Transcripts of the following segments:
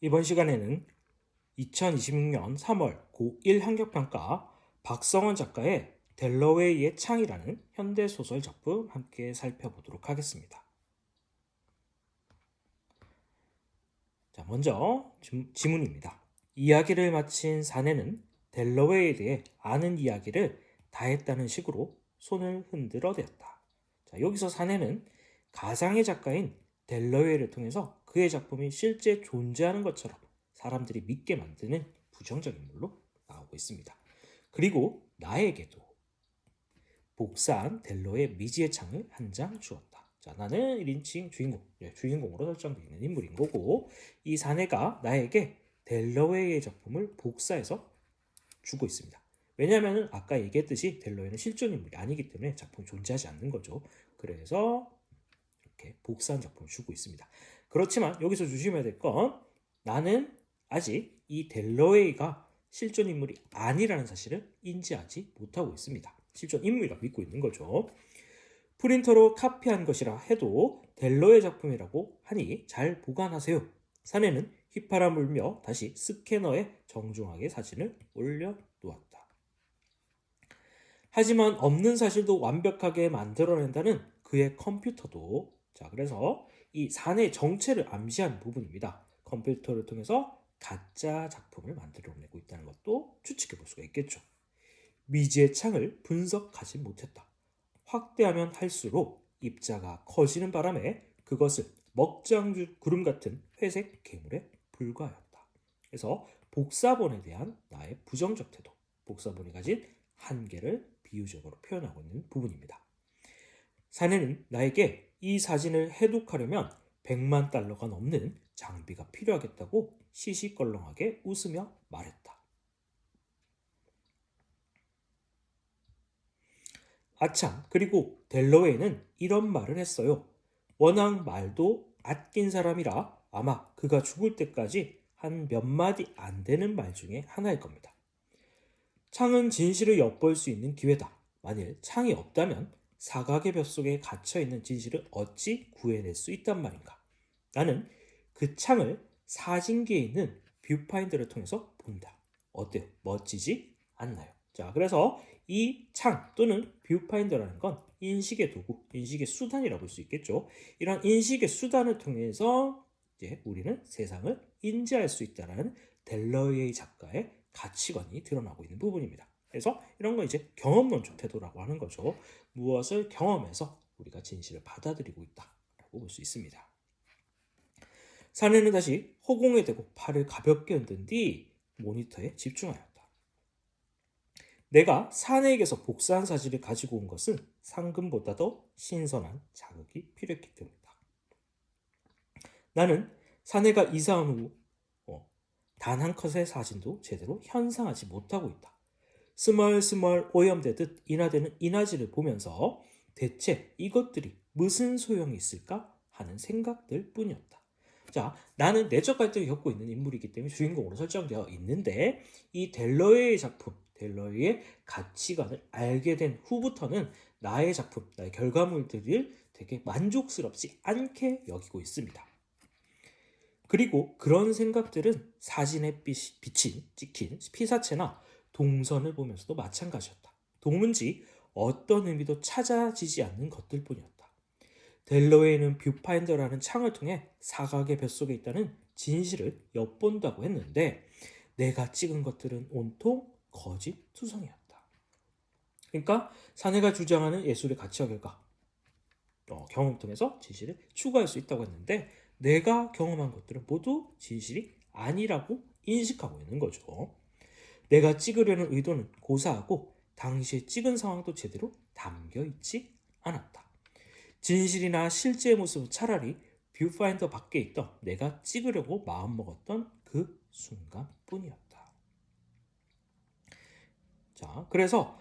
이번 시간에는 2026년 3월 고1 학력평가 박성원 작가의 델러웨이의 창이라는 현대소설 작품 함께 살펴보도록 하겠습니다. 자, 먼저 지문입니다. 이야기를 마친 사내는 델러웨이에 대해 아는 이야기를 다 했다는 식으로 손을 흔들어 대었다. 자, 여기서 사내는 가상의 작가인 델러웨이를 통해서 그의 작품이 실제 존재하는 것처럼 사람들이 믿게 만드는 부정적 인물로 나오고 있습니다. 그리고 나에게도 복사한 델러의 미지의 창을 한 장 주었다. 자, 나는 1인칭 주인공으로 설정되어 있는 인물인 거고, 이 사내가 나에게 델러웨이의 작품을 복사해서 주고 있습니다. 왜냐하면 아까 얘기했듯이 델러웨이는 실존 인물이 아니기 때문에 작품이 존재하지 않는 거죠. 그래서 이렇게 복사한 작품을 주고 있습니다. 그렇지만 여기서 조심해야 될 건 나는 아직 이 델러웨이가 실존 인물이 아니라는 사실을 인지하지 못하고 있습니다. 실존 인물이라 믿고 있는 거죠. 프린터로 카피한 것이라 해도 델러의 작품이라고 하니 잘 보관하세요. 사내는 휘파람 불며 다시 스캐너에 정중하게 사진을 올려놓았다. 하지만 없는 사실도 완벽하게 만들어낸다는 그의 컴퓨터도, 자, 그래서 이 사내의 정체를 암시하는 부분입니다. 컴퓨터를 통해서 가짜 작품을 만들어내고 있다는 것도 추측해 볼 수가 있겠죠. 미지의 창을 분석하지 못했다. 확대하면 할수록 입자가 커지는 바람에 그것을 먹장줄 구름 같은 회색 괴물에 불과하였다. 그래서 복사본에 대한 나의 부정적 태도, 복사본이 가진 한계를 비유적으로 표현하고 있는 부분입니다. 사내는 나에게 이 사진을 해독하려면 100만 달러가 넘는 장비가 필요하겠다고 시시껄렁하게 웃으며 말했다. 아참, 그리고 델러웨이는 이런 말을 했어요. 워낙 말도 아낀 사람이라 아마 그가 죽을 때까지 한 몇 마디 안 되는 말 중에 하나일 겁니다. 창은 진실을 엿볼 수 있는 기회다. 만일 창이 없다면 사각의 벽 속에 갇혀있는 진실을 어찌 구해낼 수 있단 말인가. 나는 그 창을 사진기에 있는 뷰파인더를 통해서 본다. 어때요? 멋지지 않나요? 자, 그래서 이 창 또는 뷰파인더라는 건 인식의 도구, 인식의 수단이라고 볼 수 있겠죠. 이런 인식의 수단을 통해서 이제 우리는 세상을 인지할 수 있다는 델러웨이 작가의 가치관이 드러나고 있는 부분입니다. 그래서 이런 건 이제 경험론적 태도라고 하는 거죠. 무엇을 경험해서 우리가 진실을 받아들이고 있다라고 볼 수 있습니다. 사내는 다시 허공에 대고 팔을 가볍게 흔든 뒤 모니터에 집중하였다. 내가 사내에게서 복사한 사실을 가지고 온 것은 상금보다 더 신선한 자극이 필요했기 때문이다. 나는 사내가 이사한 후 단 한 컷의 사진도 제대로 현상하지 못하고 있다. 스멀스멀 오염되듯 인화되는 인화질을 보면서 대체 이것들이 무슨 소용이 있을까 하는 생각들 뿐이었다. 자, 나는 내적 갈등을 겪고 있는 인물이기 때문에 주인공으로 설정되어 있는데 이 델러웨이의 작품, 델러웨이의 가치관을 알게 된 후부터는 나의 작품, 나의 결과물들을 되게 만족스럽지 않게 여기고 있습니다. 그리고 그런 생각들은 사진에 찍힌 피사체나 동선을 보면서도 마찬가지였다. 도무지 어떤 의미도 찾아지지 않는 것들 뿐이었다. 델러웨이는 뷰파인더라는 창을 통해 사각의 벽속에 있다는 진실을 엿본다고 했는데 내가 찍은 것들은 온통 거짓투성이었다. 그러니까 사내가 주장하는 예술의 가치와 결과, 경험 통해서 진실을 추구할 수 있다고 했는데 내가 경험한 것들은 모두 진실이 아니라고 인식하고 있는 거죠. 내가 찍으려는 의도는 고사하고 당시에 찍은 상황도 제대로 담겨 있지 않았다. 진실이나 실제의 모습은 차라리 뷰파인더 밖에 있던 내가 찍으려고 마음먹었던 그 순간뿐이었다. 자, 그래서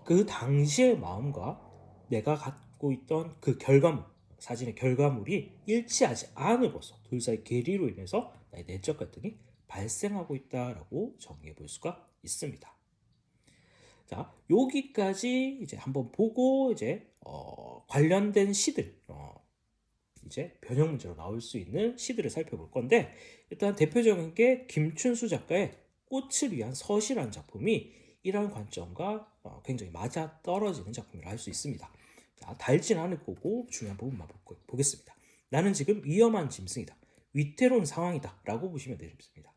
그 당시의 마음과 내가 갖고 있던 그 결과물, 사진의 결과물이 일치하지 않음으로써 둘 사이 괴리로 인해서 나의 내적 갈등이 발생하고 있다라고 정의해 볼 수가 있습니다. 자, 여기까지 이제 한번 보고 이제 관련된 시들 이제 변형 문제로 나올 수 있는 시들을 살펴볼 건데, 일단 대표적인 게 김춘수 작가의 꽃을 위한 서시라는 작품이 이러한 관점과 굉장히 맞아 떨어지는 작품이라 할 수 있습니다. 자, 달진 않을 거고 중요한 부분만 보겠습니다. 나는 지금 위험한 짐승이다. 위태로운 상황이다. 라고 보시면 되겠습니다.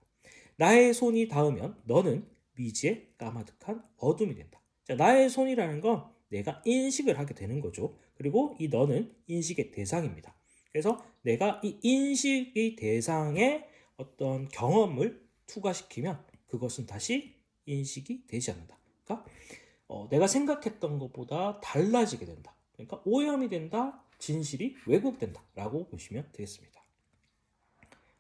나의 손이 닿으면 너는 미지의 까마득한 어둠이 된다. 자, 나의 손이라는 건 내가 인식을 하게 되는 거죠. 그리고 이 너는 인식의 대상입니다. 그래서 내가 이 인식의 대상에 어떤 경험을 투과시키면 그것은 다시 인식이 되지 않는다. 그러니까 내가 생각했던 것보다 달라지게 된다. 그러니까 오염이 된다, 진실이 왜곡된다 라고 보시면 되겠습니다.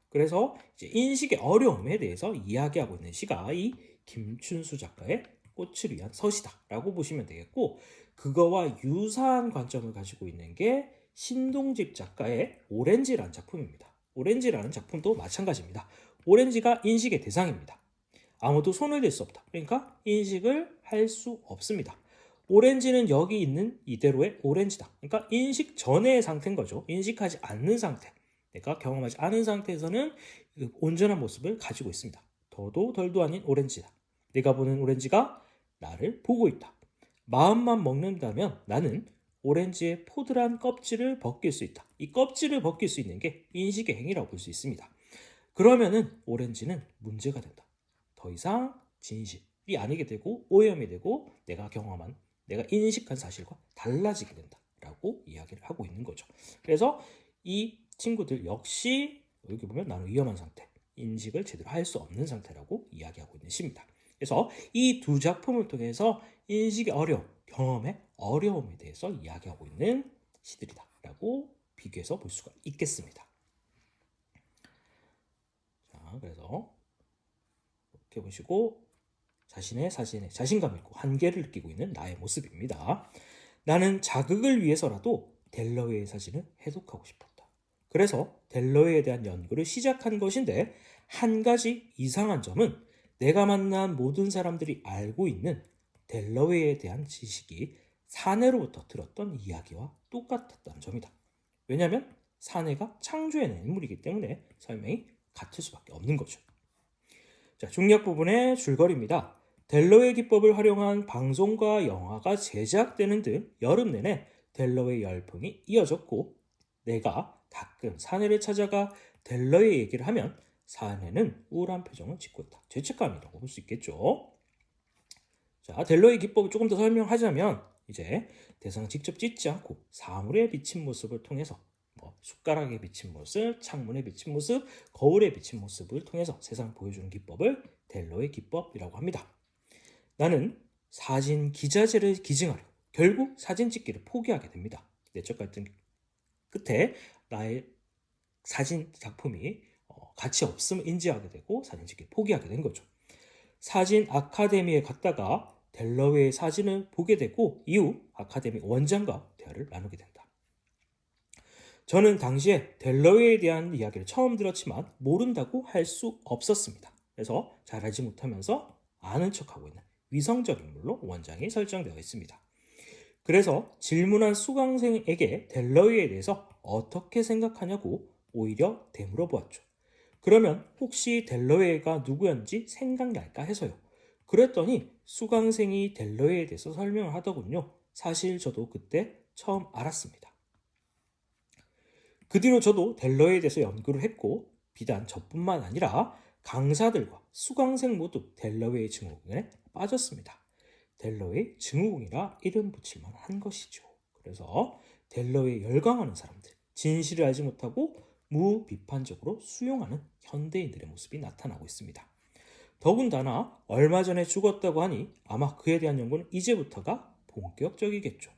그래서 이제 인식의 어려움에 대해서 이야기하고 있는 시가 이 김춘수 작가의 꽃을 위한 서시다 라고 보시면 되겠고, 그거와 유사한 관점을 가지고 있는 게 신동집 작가의 오렌지라는 작품입니다. 오렌지라는 작품도 마찬가지입니다. 오렌지가 인식의 대상입니다. 아무도 손을 댈 수 없다. 그러니까 인식을 할 수 없습니다. 오렌지는 여기 있는 이대로의 오렌지다. 그러니까 인식 전의 상태인 거죠. 인식하지 않는 상태. 내가 경험하지 않은 상태에서는 온전한 모습을 가지고 있습니다. 더도 덜도 아닌 오렌지다. 내가 보는 오렌지가 나를 보고 있다. 마음만 먹는다면 나는 오렌지의 포들한 껍질을 벗길 수 있다. 이 껍질을 벗길 수 있는 게 인식의 행위라고 볼 수 있습니다. 그러면은 오렌지는 문제가 된다. 더 이상 진실이 아니게 되고 오염이 되고 내가 경험한, 내가 인식한 사실과 달라지게 된다라고 이야기를 하고 있는 거죠. 그래서 이 친구들 역시 여기 보면 나는 위험한 상태, 인식을 제대로 할 수 없는 상태라고 이야기하고 있는 시입니다. 그래서 이 두 작품을 통해서 인식의 어려움, 경험의 어려움에 대해서 이야기하고 있는 시들이다라고 비교해서 볼 수가 있겠습니다. 자, 그래서 이렇게 보시고 자신의 사진에 자신감 있고 한계를 느끼고 있는 나의 모습입니다. 나는 자극을 위해서라도 델러웨이의 사진을 해독하고 싶었다. 그래서 델러웨이에 대한 연구를 시작한 것인데, 한 가지 이상한 점은 내가 만난 모든 사람들이 알고 있는 델러웨이에 대한 지식이 사내로부터 들었던 이야기와 똑같았다는 점이다. 왜냐하면 사내가 창조해낸 인물이기 때문에 설명이 같을 수밖에 없는 거죠. 자, 중력 부분의 줄거리입니다. 델러웨이 기법을 활용한 방송과 영화가 제작되는 등 여름 내내 델러웨이 열풍이 이어졌고, 내가 가끔 사내를 찾아가 델러웨이 얘기를 하면 사내는 우울한 표정을 짓고 있다. 죄책감이라고 볼 수 있겠죠. 자, 델러웨이 기법을 조금 더 설명하자면 이제 대상을 직접 찍지 않고 사물에 비친 모습을 통해서 숟가락에 비친 모습, 창문에 비친 모습, 거울에 비친 모습을 통해서 세상을 보여주는 기법을 델러웨이 기법이라고 합니다. 나는 사진 기자재를 기증하려 결국 사진 찍기를 포기하게 됩니다. 내적 갈등 끝에 나의 사진 작품이 가치 없음을 인지하게 되고 사진 찍기를 포기하게 된 거죠. 사진 아카데미에 갔다가 델러웨이의 사진을 보게 되고 이후 아카데미 원장과 대화를 나누게 된다. 저는 당시에 델러웨이에 대한 이야기를 처음 들었지만 모른다고 할 수 없었습니다. 그래서 잘 알지 못하면서 아는 척하고 있는 위성적 인물로 원장이 설정되어 있습니다. 그래서 질문한 수강생에게 델러웨이에 대해서 어떻게 생각하냐고 오히려 되물어 보았죠. 그러면 혹시 델러웨이가 누구였는지 생각날까 해서요. 그랬더니 수강생이 델러웨이에 대해서 설명을 하더군요. 사실 저도 그때 처음 알았습니다. 그 뒤로 저도 델러웨이에 대해서 연구를 했고, 비단 저뿐만 아니라 강사들과 수강생 모두 델러웨이 증후군에 빠졌습니다. 델러웨이 증후군이라 이름 붙일만 한 것이죠. 그래서 델러웨이 열광하는 사람들, 진실을 알지 못하고 무비판적으로 수용하는 현대인들의 모습이 나타나고 있습니다. 더군다나 얼마 전에 죽었다고 하니 아마 그에 대한 연구는 이제부터가 본격적이겠죠.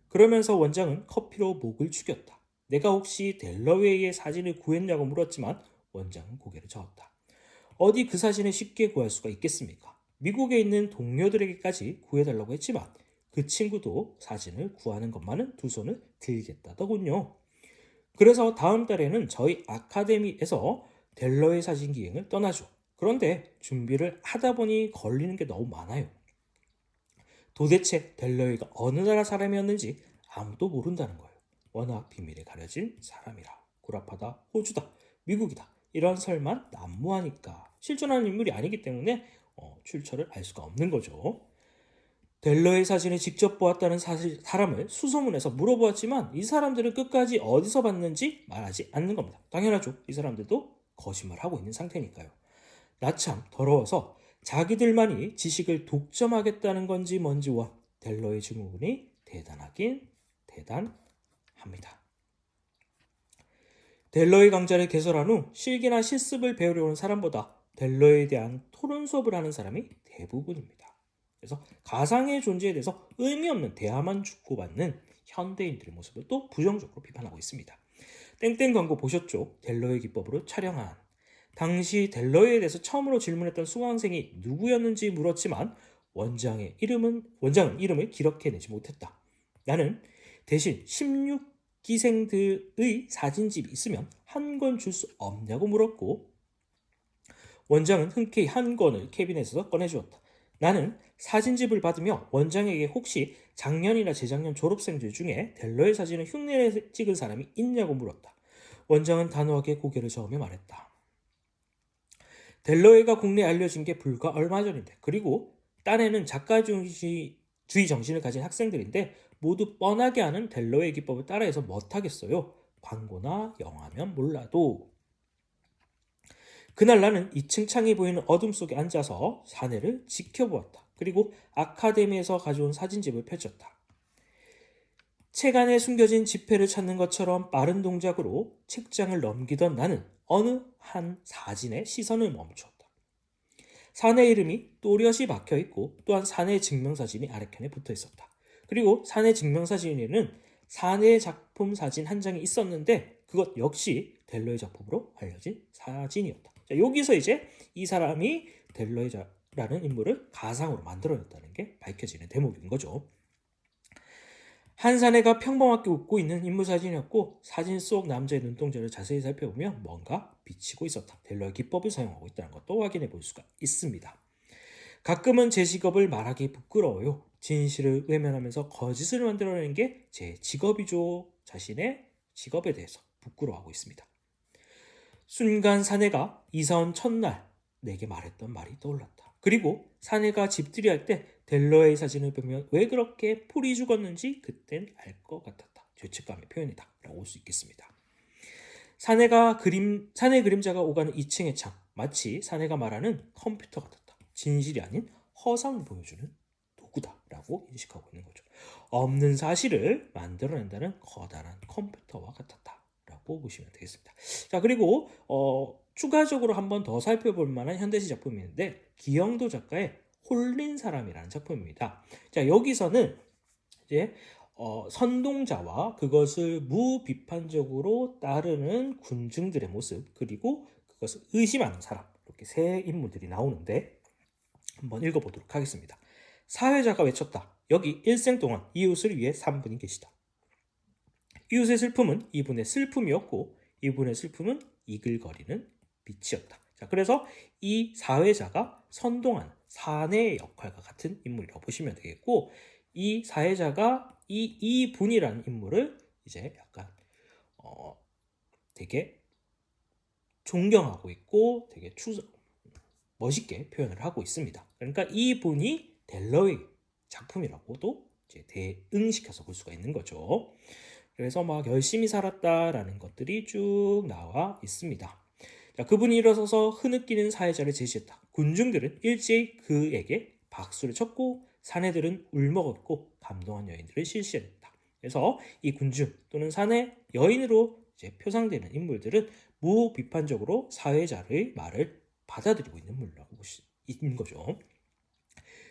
그러면서 원장은 커피로 목을 축였다. 내가 혹시 델러웨이의 사진을 구했냐고 물었지만 원장은 고개를 저었다. 어디 그 사진을 쉽게 구할 수가 있겠습니까? 미국에 있는 동료들에게까지 구해달라고 했지만 그 친구도 사진을 구하는 것만은 두 손을 들겠다더군요. 그래서 다음 달에는 저희 아카데미에서 델러웨이 사진 기행을 떠나죠. 그런데 준비를 하다 보니 걸리는 게 너무 많아요. 도대체 델러웨이가 어느 나라 사람이었는지 아무도 모른다는 거예요. 워낙 비밀에 가려진 사람이라. 구라파다, 호주다, 미국이다 이런 설만 난무하니까 실존하는 인물이 아니기 때문에 출처를 알 수가 없는 거죠. 델러의 사진을 직접 보았다는 사람을 수소문해서 물어보았지만 이 사람들은 끝까지 어디서 봤는지 말하지 않는 겁니다. 당연하죠. 이 사람들도 거짓말하고 있는 상태니까요. 나 참 더러워서 자기들만이 지식을 독점하겠다는 건지 뭔지와 델러의 증후군이 대단하긴 대단합니다. 델러의 강좌를 개설한 후 실기나 실습을 배우려 온 사람보다 델러에 대한 토론 수업을 하는 사람이 대부분입니다. 그래서 가상의 존재에 대해서 의미 없는 대화만 주고받는 현대인들의 모습을 또 부정적으로 비판하고 있습니다. 땡땡 광고 보셨죠? 델러의 기법으로 촬영한. 당시 델러에 대해서 처음으로 질문했던 수강생이 누구였는지 물었지만 원장은 이름을 기록해내지 못했다. 나는 대신 16기생들의 사진집이 있으면 한 권 줄 수 없냐고 물었고 원장은 흔쾌히 한 권을 캐비넷에서 꺼내주었다. 나는 사진집을 받으며 원장에게 혹시 작년이나 재작년 졸업생들 중에 델러의 사진을 흉내내 찍은 사람이 있냐고 물었다. 원장은 단호하게 고개를 저으며 말했다. 델러웨이가 국내에 알려진 게 불과 얼마 전인데 그리고 딴에는 작가주의 정신을 가진 학생들인데 모두 뻔하게 하는 델러웨이 기법을 따라해서 못하겠어요. 광고나 영화면 몰라도. 그날 나는 2층 창이 보이는 어둠 속에 앉아서 사내를 지켜보았다. 그리고 아카데미에서 가져온 사진집을 펼쳤다. 책 안에 숨겨진 지폐를 찾는 것처럼 빠른 동작으로 책장을 넘기던 나는 어느 한 사진에 시선을 멈췄다. 사내 이름이 또렷이 박혀있고 또한 사내 증명사진이 아래편에 붙어있었다. 그리고 사내 증명사진에는 사내 작품 사진 한 장이 있었는데 그것 역시 델러의 작품으로 알려진 사진이었다. 자, 여기서 이제 이 사람이 델러이라는 인물을 가상으로 만들어냈다는 게 밝혀지는 대목인 거죠. 한 사내가 평범하게 웃고 있는 인물 사진이었고 사진 속 남자의 눈동자를 자세히 살펴보면 뭔가 비치고 있었다. 델러의 기법을 사용하고 있다는 것도 확인해 볼 수가 있습니다. 가끔은 제 직업을 말하기 부끄러워요. 진실을 외면하면서 거짓을 만들어내는 게 제 직업이죠. 자신의 직업에 대해서 부끄러워하고 있습니다. 순간 사내가 이사 온 첫날 내게 말했던 말이 떠올랐다. 그리고 사내가 집들이 할 때 델러의 사진을 보면 왜 그렇게 풀이 죽었는지 그땐 알 것 같았다. 죄책감의 표현이다 라고 볼 수 있겠습니다. 사내 그림자가 오가는 2층의 창, 마치 사내가 말하는 컴퓨터 같았다. 진실이 아닌 허상을 보여주는 도구다라고 인식하고 있는 거죠. 없는 사실을 만들어낸다는 커다란 컴퓨터와 같았다라고 보시면 되겠습니다. 자, 그리고 추가적으로 한 번 더 살펴볼 만한 현대시 작품이 있는데 기영도 작가의 홀린 사람이라는 작품입니다. 자, 여기서는 이제 선동자와 그것을 무비판적으로 따르는 군중들의 모습 그리고 그것을 의심하는 사람 이렇게 세 인물들이 나오는데 한번 읽어보도록 하겠습니다. 사회자가 외쳤다. 여기 일생 동안 이웃을 위해 3분이 계시다. 이웃의 슬픔은 이분의 슬픔이었고 이분의 슬픔은 이글거리는 빛이었다. 자, 그래서 이 사회자가 선동하는 사내의 역할과 같은 인물이라고 보시면 되겠고 이 사회자가 이분이라는 인물을 이제 약간 되게 존경하고 있고 되게 멋있게 표현을 하고 있습니다. 그러니까 이분이 델러웨이 작품이라고도 이제 대응시켜서 볼 수가 있는 거죠. 그래서 막 열심히 살았다라는 것들이 쭉 나와 있습니다. 자, 그분이 일어서서 흐느끼는 사회자를 제시했다. 군중들은 일제히 그에게 박수를 쳤고 사내들은 울먹었고 감동한 여인들을 실시했다. 그래서 이 군중 또는 사내 여인으로 이제 표상되는 인물들은 무비판적으로 사회자의 말을 받아들이고 있는 인물이라고 볼 수 있는 거죠.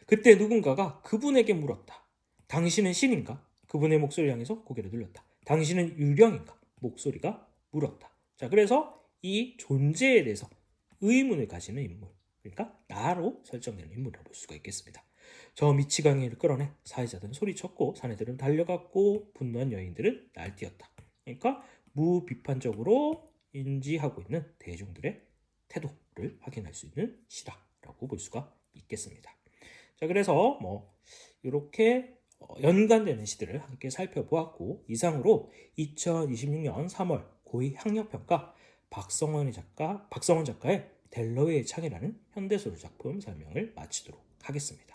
그때 누군가가 그분에게 물었다. 당신은 신인가? 그분의 목소리를 향해서 고개를 돌렸다. 당신은 유령인가? 목소리가 물었다. 자, 그래서 이 존재에 대해서 의문을 가지는 인물, 그러니까 나로 설정되는 인물이라고 볼 수가 있겠습니다. 저 미치광이를 끌어내 사회자들은 소리쳤고 사내들은 달려갔고 분노한 여인들은 날뛰었다. 그러니까 무비판적으로 인지하고 있는 대중들의 태도를 확인할 수 있는 시다라고 볼 수가 있겠습니다. 자, 그래서 이렇게 연관되는 시들을 함께 살펴보았고 이상으로 2026년 3월 고위 학력평가 박성원 작가의 델러웨이의 창이라는 현대소설 작품 설명을 마치도록 하겠습니다.